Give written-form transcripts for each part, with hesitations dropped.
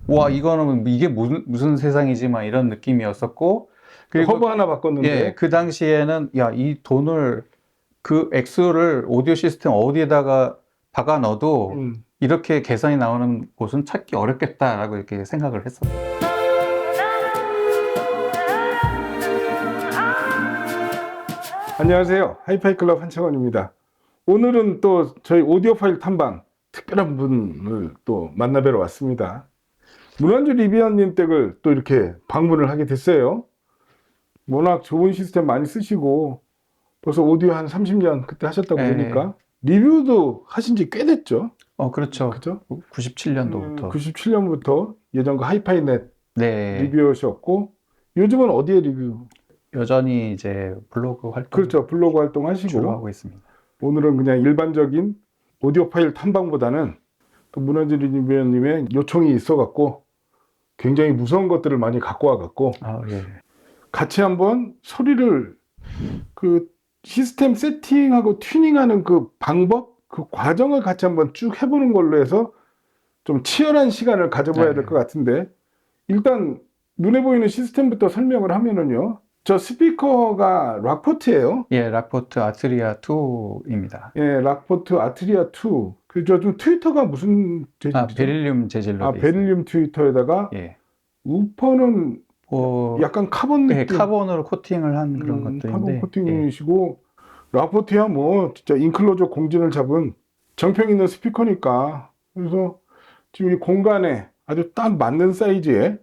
와, 이거는 이게 무슨 세상이지, 막 이런 느낌이었었고, 그리고 허브 하나 바꿨는데. 예, 그 당시에는 야, 이 돈을 그 액수를 오디오 시스템 어디에다가 박아 넣어도 이렇게 계산이 나오는 곳은 찾기 어렵겠다라고 이렇게 생각을 했었어요. 안녕하세요. 하이파이 클럽 한창원입니다. 오늘은 또 저희 오디오 파일 탐방 특별한 분을 또 만나뵈러 왔습니다. 문완주 리비아님 댁을 또 이렇게 방문을 하게 됐어요. 워낙 좋은 시스템 많이 쓰시고 벌써 오디오 한 30년 그때 하셨다고 예, 보니까 리뷰도 하신 지 꽤 됐죠. 그렇죠. 그죠? 97년도부터. 97년부터 예전과 하이파이넷 네, 리뷰하셨고 요즘은 어디에 리뷰? 여전히 이제 블로그 활동 그렇죠. 블로그 주로 활동하시고 하고 있습니다. 오늘은 그냥 일반적인 오디오 파일 탐방보다는 또 문완주 리뷰님의 요청이 있어갖고 굉장히 무서운 것들을 많이 갖고 와갖고 아, 예. 같이 한번 소리를 그 시스템 세팅하고 튜닝하는 그 방법, 그 과정을 같이 한번 쭉 해보는 걸로 해서 좀 치열한 시간을 가져봐야 될 것 같은데 일단 눈에 보이는 시스템부터 설명을 하면은요. 저 스피커가 락포트예요. 예, 락포트 아트리아 2입니다. 예, 락포트 아트리아 2. 그저 좀 트위터가 무슨 아, 재질이죠? 베릴륨 재질로 아, 돼 있어요. 베릴륨 트위터에다가 예. 우퍼는 약간 카본 예, 느낌. 카본으로 코팅을 한 그런 카본 것들인데, 예. 코팅이시고 라포트야 뭐 진짜 인클로저 공진을 잡은 정평 있는 스피커니까 그래서 지금 이 공간에 아주 딱 맞는 사이즈의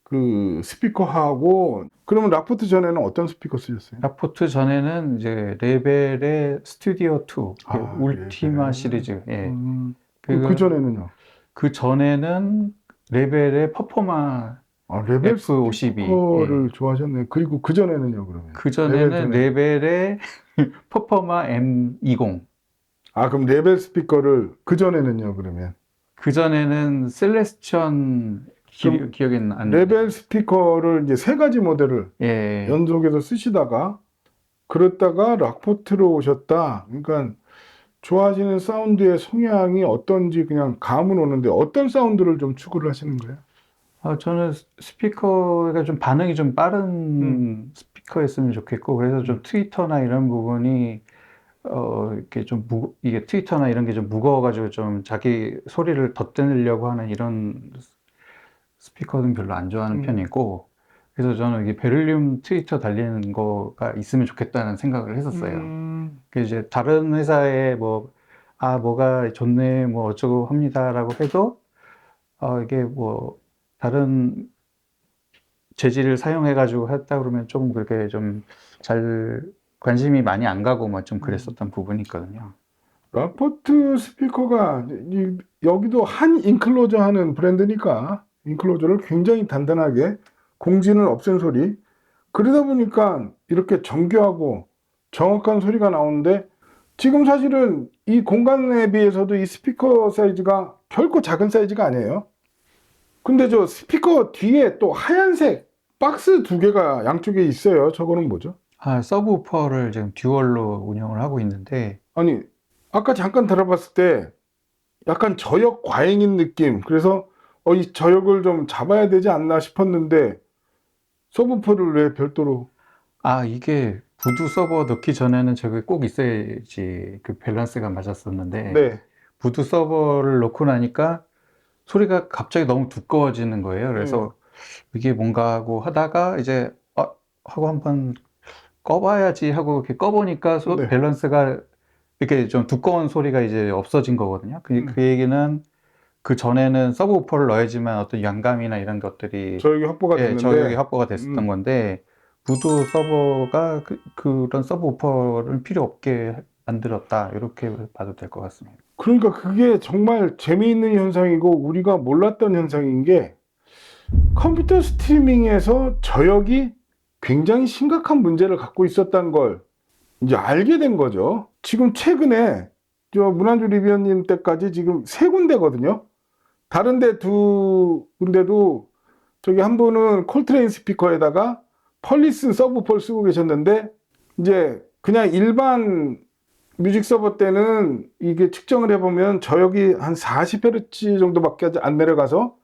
그 스피커하고 그러면 라포트 전에는 어떤 스피커 쓰셨어요? 락포트 전에는 이제 레벨의 스튜디오 2, 울티마 레벨. 시리즈. 예. 그 전에는요? 그 전에는 레벨의 퍼포마 레벨 F52. 스피커를 예. 좋아하셨네. 그리고 그 전에는요, 그러면? 그 전에는 레벨의 퍼포마 M20. 그럼 레벨 스피커를 그 전에는요, 그러면? 그 전에는 셀레스천 기억이 안 나요. 레벨 스피커를 이제 세 가지 모델을 예. 연속해서 쓰시다가 그랬다가 락포트로 오셨다. 그러니까 좋아하시는 사운드의 성향이 어떤지 그냥 감은 오는데 어떤 사운드를 좀 추구를 하시는 거예요? 저는 스피커가 좀 반응이 좀 빠른 스피커였으면 좋겠고, 그래서 좀 트위터나 이런 부분이, 이렇게 좀 이게 트위터나 이런 게 좀 무거워가지고 좀 자기 소리를 덧대려고 하는 이런 스피커는 별로 안 좋아하는 편이고, 그래서 저는 이게 베릴륨 트위터 달리는 거가 있으면 좋겠다는 생각을 했었어요. 그 이제 다른 회사에 뭐가 좋네, 뭐 어쩌고 합니다라고 해도, 이게 뭐, 다른 재질을 사용해가지고 했다 그러면 조금 그렇게 좀 잘 관심이 많이 안 가고 뭐 좀 그랬었던 부분이 있거든요. 락포트 스피커가 여기도 한 인클로저 하는 브랜드니까 인클로저를 굉장히 단단하게 공진을 없앤 소리 그러다 보니까 이렇게 정교하고 정확한 소리가 나오는데 지금 사실은 이 공간에 비해서도 이 스피커 사이즈가 결코 작은 사이즈가 아니에요. 근데 저 스피커 뒤에 또 하얀색 박스 두 개가 양쪽에 있어요. 저거는 뭐죠? 서브우퍼를 지금 듀얼로 운영을 하고 있는데, 아니, 아까 잠깐 들어봤을 때 약간 저역 과잉인 느낌. 그래서 이 저역을 좀 잡아야 되지 않나 싶었는데 서브우퍼를 왜 별도로? 이게 부두 서버 넣기 전에는 저게 꼭 있어야지 그 밸런스가 맞았었는데, 네. 부두 서버를 넣고 나니까 소리가 갑자기 너무 두꺼워지는 거예요. 그래서 이게 뭔가 하고 하다가 이제, 하고 한번 꺼봐야지 하고 이렇게 꺼보니까 네. 밸런스가 이렇게 좀 두꺼운 소리가 이제 없어진 거거든요. 그 얘기는 그 전에는 서브우퍼를 넣어야지만 어떤 양감이나 이런 것들이 저역이 확보가 됐는데 저격이 확보가 됐었던 건데, 부두 서버가 그런 서브우퍼를 필요 없게 만들었다, 이렇게 봐도 될 것 같습니다. 그러니까 그게 정말 재미있는 현상이고 우리가 몰랐던 현상인 게 컴퓨터 스트리밍에서 저역이 굉장히 심각한 문제를 갖고 있었다는 걸 이제 알게 된 거죠. 지금 최근에 저 문완주 리뷰어님 때까지 지금 세 군데거든요. 다른 데 두 군데도 저기 한 분은 콜트레인 스피커에다가 펄리슨 서브우퍼를 쓰고 계셨는데 이제 그냥 일반 뮤직 서버 때는 이게 측정을 해보면 저역이 한 40Hz 정도밖에 안 내려가서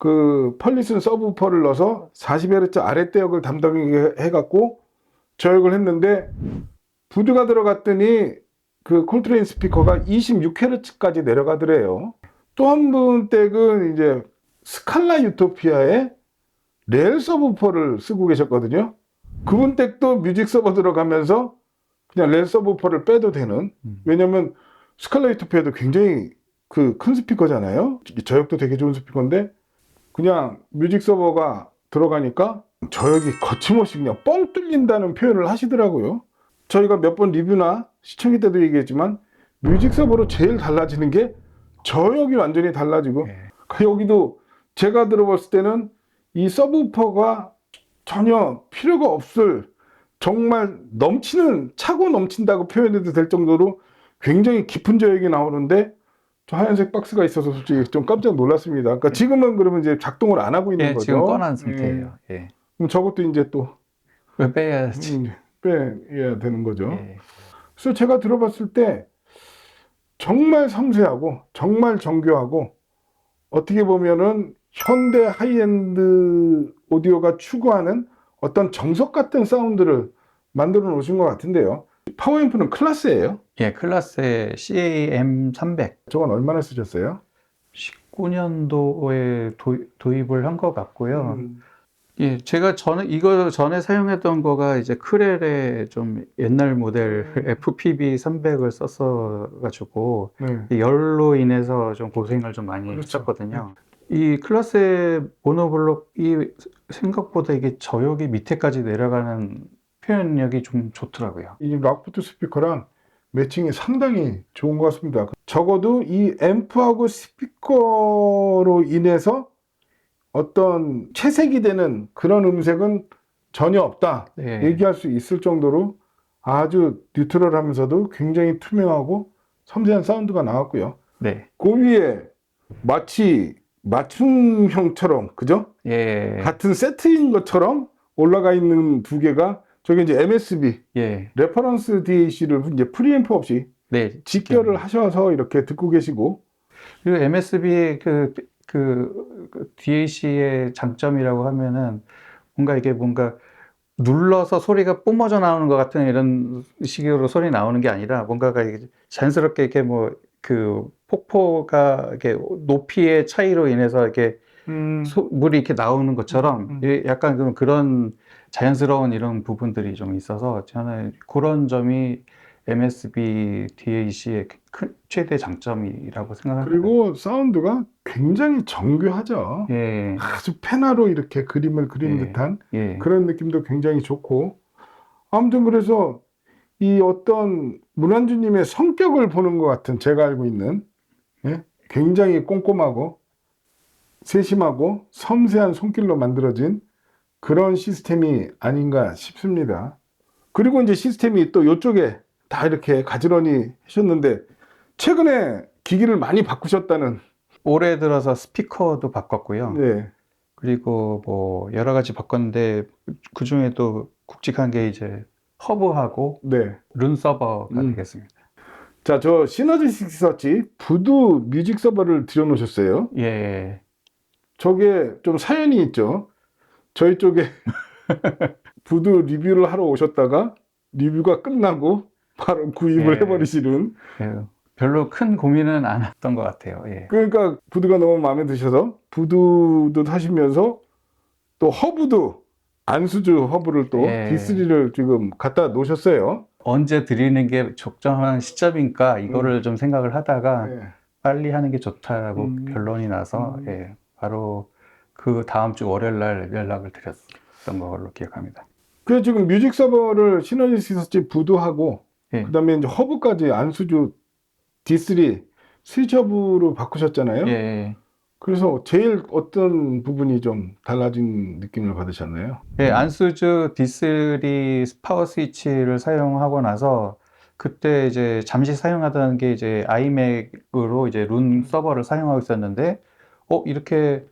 그 펄리슨 서브우퍼를 넣어서 40Hz 아랫대역을 담당해갖고 저역을 했는데 부드가 들어갔더니 그 콜트레인 스피커가 26Hz까지 내려가더래요. 또 한 분 댁은 이제 스칼라 유토피아의 레일 서브우퍼를 쓰고 계셨거든요. 그분 댁도 뮤직 서버 들어가면서 그냥 레일 서브우퍼를 빼도 되는, 왜냐면 스칼라 유토피아도 굉장히 그 큰 스피커잖아요. 저역도 되게 좋은 스피커인데 그냥 뮤직 서버가 들어가니까 저역이 거침없이 그냥 뻥 뚫린다는 표현을 하시더라고요. 저희가 몇 번 리뷰나 시청일 때도 얘기했지만 뮤직 서버로 제일 달라지는 게 저역이 완전히 달라지고, 여기도 제가 들어봤을 때는 이 서브우퍼가 전혀 필요가 없을, 정말 넘치는, 차고 넘친다고 표현해도 될 정도로 굉장히 깊은 저역이 나오는데 저 하얀색 박스가 있어서 솔직히 좀 깜짝 놀랐습니다. 그러니까 지금은 그러면 이제 작동을 안 하고 있는 예, 거죠. 지금 꺼난 상태예요. 예. 그럼 저것도 이제 또 왜 빼야지? 빼야 되는 거죠. 예. 그래서 제가 들어봤을 때 정말 섬세하고 정말 정교하고, 어떻게 보면은 현대 하이엔드 오디오가 추구하는 어떤 정석 같은 사운드를 만들어 놓으신 것 같은데요. 파워앰프는 클라스예요. 예, 클라스의 CAM300. 저건 얼마나 쓰셨어요? 19년도에 도입을 한 것 같고요. 예, 제가 이거 전에 사용했던 거가 이제 크렐의 좀 옛날 모델 FPB 300을 썼어가지고 네. 열로 인해서 좀 고생을 좀 많이 그렇죠. 했었거든요. 이 클라스의 모노블록이 생각보다 이게 저역이 밑에까지 내려가는 표현력이 좀 좋더라고요. 이 락부트 스피커랑 매칭이 상당히 좋은 것 같습니다. 적어도 이 앰프하고 스피커로 인해서 어떤 채색이 되는 그런 음색은 전혀 없다, 네. 얘기할 수 있을 정도로 아주 뉴트럴하면서도 굉장히 투명하고 섬세한 사운드가 나왔고요. 네. 그 위에 마치 맞춤형처럼, 그죠? 예. 같은 세트인 것처럼 올라가 있는 두 개가, 저게 이제 MSB, 예. 레퍼런스 DAC를 이제 프리앰프 없이 네. 직결을 하셔서 이렇게 듣고 계시고, 그리고 MSB의 그 DAC의 장점이라고 하면은 뭔가 눌러서 소리가 뿜어져 나오는 것 같은 이런 식으로 소리 나오는 게 아니라 뭔가가 이게 자연스럽게 이렇게 뭐 그 폭포가 이렇게 높이의 차이로 인해서 이렇게 물이 이렇게 나오는 것처럼 약간 그런 자연스러운 이런 부분들이 좀 있어서 저는 그런 점이 MSB DAC의 최대 장점이라고 생각합니다. 그리고 사운드가 굉장히 정교하죠. 예. 아주 페나로 이렇게 그림을 그리는 예. 듯한 예. 그런 느낌도 굉장히 좋고, 아무튼 그래서 이 어떤 문안주님의 성격을 보는 것 같은, 제가 알고 있는, 예? 굉장히 꼼꼼하고 세심하고 섬세한 손길로 만들어진 그런 시스템이 아닌가 싶습니다. 그리고 이제 시스템이 또 이쪽에 다 이렇게 가지런히 하셨는데, 최근에 기기를 많이 바꾸셨다는. 올해 들어서 스피커도 바꿨고요. 네. 그리고 뭐 여러 가지 바꿨는데 그 중에도 굵직한 게 이제 허브하고 네. 룬 서버가 되겠습니다. 자, 저 시너지 서치 부드 뮤직 서버를 들여놓으셨어요. 예. 저게 좀 사연이 있죠. 저희 쪽에 부드 리뷰를 하러 오셨다가 리뷰가 끝나고 바로 구입을 예. 해버리시는. 예. 별로 큰 고민은 안 했던 것 같아요. 예. 그러니까 부드가 너무 마음에 드셔서 부드도 하시면서 또 허브도, 안수주 허브를 또 예. D3를 지금 갖다 놓으셨어요. 언제 드리는 게 적정한 시점인가 이거를 좀 생각을 하다가 네. 빨리 하는 게 좋다라고 결론이 나서 예. 바로 그 다음 주 월요일 날 연락을 드렸던 걸로 기억합니다. 그래서 지금 뮤직 서버를 시너지 서치 부드하고 예. 그다음에 이제 허브까지 안수주 D3 스위치 허브로 바꾸셨잖아요. 예. 그래서 제일 어떤 부분이 좀 달라진 느낌을 받으셨나요? 예, 안수주 D3 파워 스위치를 사용하고 나서 그때 이제 잠시 사용하던 게 이제 아이맥으로 이제 룬 서버를 사용하고 있었는데 이렇게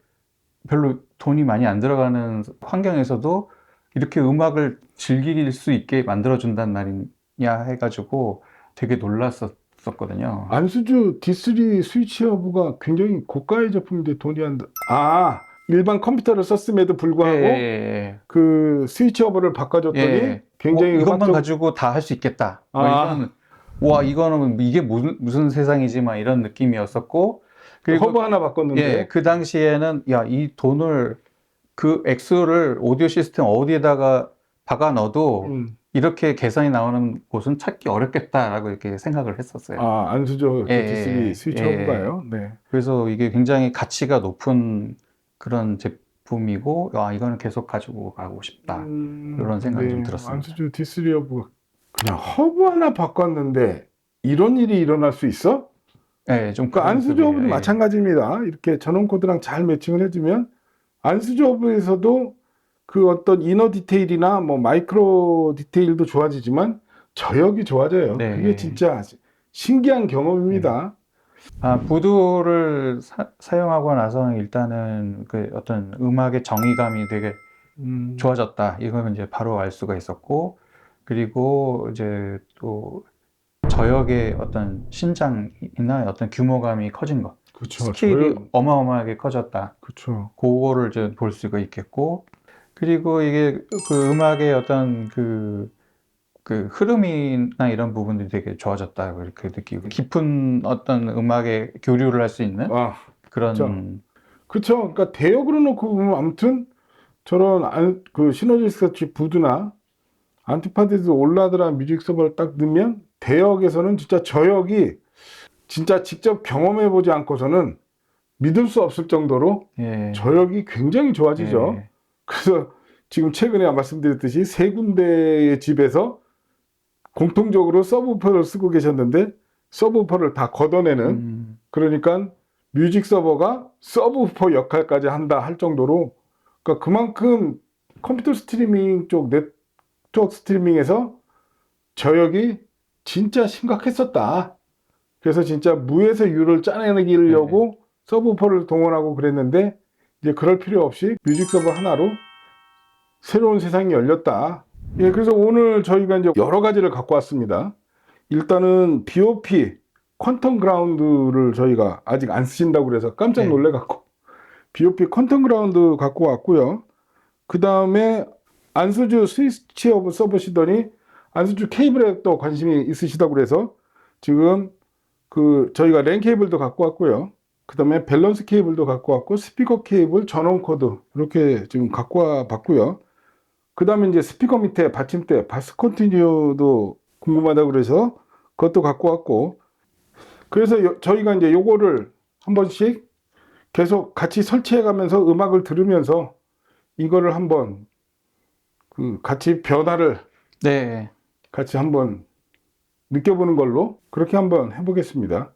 별로 돈이 많이 안 들어가는 환경에서도 이렇게 음악을 즐길 수 있게 만들어준단 말이냐 해가지고 되게 놀랐었거든요. 안수주 D3 스위치 허브가 굉장히 고가의 제품인데 돈이 안 들... 아, 일반 컴퓨터를 썼음에도 불구하고 예. 그 스위치오버를 바꿔줬더니 예. 굉장히 이것만 음악적 가지고 다 할 수 있겠다. 뭐 아. 이런, 와, 이거는 이게 무슨 세상이지, 막 이런 느낌이었었고, 그리고 허브 하나 예, 바꿨는데 그 당시에는 야, 이 돈을, 그 액수를 오디오 시스템 어디에다가 박아 넣어도 이렇게 계산이 나오는 곳은 찾기 어렵겠다라고 이렇게 생각을 했었어요. 아, 안수조 예, D3 스위치 예. 허브가요. 네. 그래서 이게 굉장히 가치가 높은 그런 제품이고, 아, 이거는 계속 가지고 가고 싶다. 이런 생각이 좀 네. 들었습니다. 안수조 D3 허브 그냥 허브 하나 바꿨는데 이런 일이 일어날 수 있어? 예, 좀 그 그런 안수조 허브도 급이에요. 예. 마찬가지입니다. 이렇게 전원 코드랑 잘 매칭을 해주면 안수조 허브에서도 그 어떤 이너 디테일이나 뭐 마이크로 디테일도 좋아지지만 저역이 좋아져요. 네. 그게 진짜 신기한 경험입니다. 아, 부두를 사용하고 나서 일단은 그 어떤 음악의 정의감이 되게 좋아졌다. 이걸 이제 바로 알 수가 있었고, 그리고 이제 또 저역의 어떤 신장이나 어떤 규모감이 커진 것. 그렇죠. 스케일이 저역, 어마어마하게 커졌다. 그렇죠. 그거를 이제 볼 수가 있겠고, 그리고 이게 그 음악의 어떤 그 흐름이나 이런 부분들이 되게 좋아졌다. 이렇게 느끼고, 깊은 어떤 음악의 교류를 할 수 있는 아, 그런, 그렇죠. 그러니까 대역으로 놓고 보면 아무튼 저런 그 시너지 스케치 부드나 안티파디스 올라드라 뮤직 서버를 딱 넣으면 대역에서는 진짜 저역이 진짜 직접 경험해 보지 않고서는 믿을 수 없을 정도로 예, 저역이 굉장히 좋아지죠. 예, 그래서 지금 최근에 말씀드렸듯이 세 군데의 집에서 공통적으로 서브우퍼를 쓰고 계셨는데 서브우퍼를 다 걷어내는 그러니까 뮤직 서버가 서브우퍼 역할까지 한다 할 정도로 그러니까 그만큼 컴퓨터 스트리밍 쪽 네트워크 스트리밍에서 저역이 진짜 심각했었다. 그래서 진짜 무에서 유를 짜내기려고 서브우퍼를 동원하고 그랬는데 이제 그럴 필요 없이 뮤직 서버 하나로 새로운 세상이 열렸다. 예, 그래서 오늘 저희가 이제 여러 가지를 갖고 왔습니다. 일단은 BOP 퀀텀 그라운드를 저희가 아직 안 쓰신다고 그래서 깜짝 네. 놀래갖고 BOP 퀀텀 그라운드 갖고 왔고요. 그 다음에 안수주 스위치 오브 써보시더니 안수주 케이블에 또 관심이 있으시다고 그래서 지금 그 저희가 랜 케이블도 갖고 왔고요. 그 다음에 밸런스 케이블도 갖고 왔고 스피커 케이블 전원 코드 이렇게 지금 갖고 와 봤고요. 그 다음에 이제 스피커 밑에 받침대 바스 컨티뉴도 궁금하다고 그래서 그것도 갖고 왔고 그래서 저희가 이제 요거를 한 번씩 계속 같이 설치해 가면서 음악을 들으면서 이거를 한번 그 같이 변화를 네. 같이 한번 느껴보는 걸로 그렇게 한번 해보겠습니다.